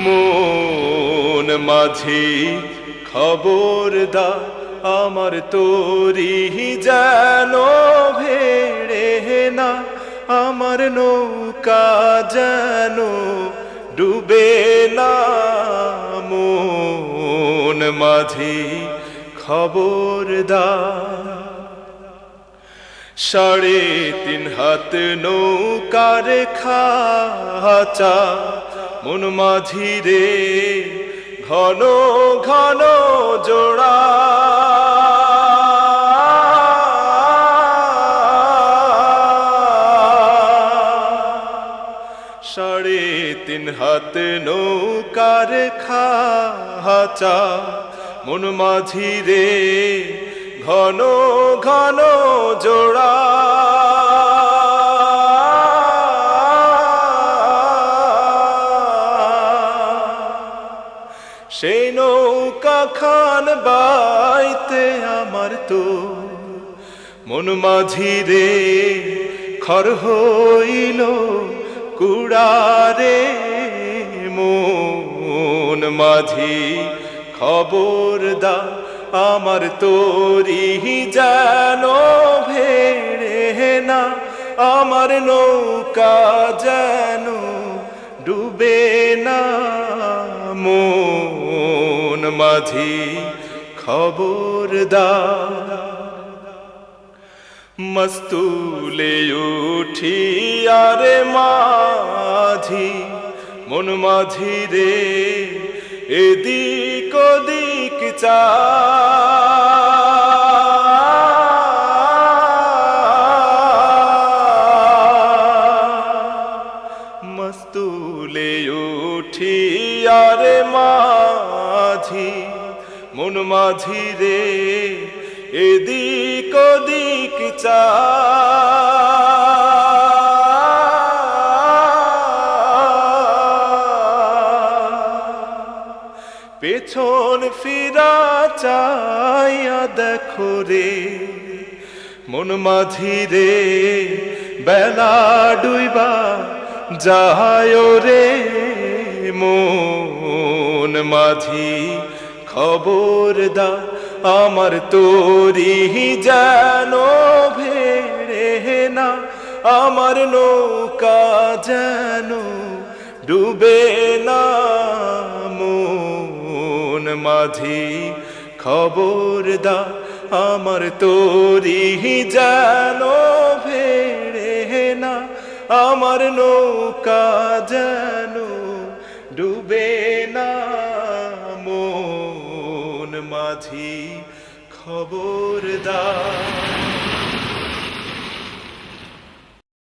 মন মাঝি খবরদার, আমার তোরি যেন ভেড়ে না, আমার নৌকা যেন ডুবে না। মন মাঝি খবরদার, 3.5 হাত নৌকার খাঁচা, মন মাঝি রে ঘন ঘন জোড়া। 3.5 হাত নৌকার খাঁচা, মন মাঝি রে ঘন ঘন জোড়া। সেই নৌকা খান বাইতে আমার তো মন মাঝি রে খর হইল কুড়ারে। মন মাঝি খবরদার, আমার তোরি যেন ভেড়ে না, আমার নৌকা যেন ডুবে না। মন মাঝি খবরদার, মস্তুলে উঠি আরে মাঝি, মন মাঝি রে এদিক ওদিক চা। মস্তুলে উঠি আরে মাঝি, মন মাঝি রে এদিক ওদিক চা। পেছন ফিরা চাইয়া দেখো রে মন মাঝি রে, বেলা ডুইবা যায় রে। মন মাঝি খবরদার, আমার তোরি যেন ভেড়ে না, আমার নৌকা যেন ডুবে না। মন মাঝি খবরদার, আমার তোরি যেন ভেড়ে না, আমার নৌকা যেন ডুবে না। মন মাঝি খবরদার।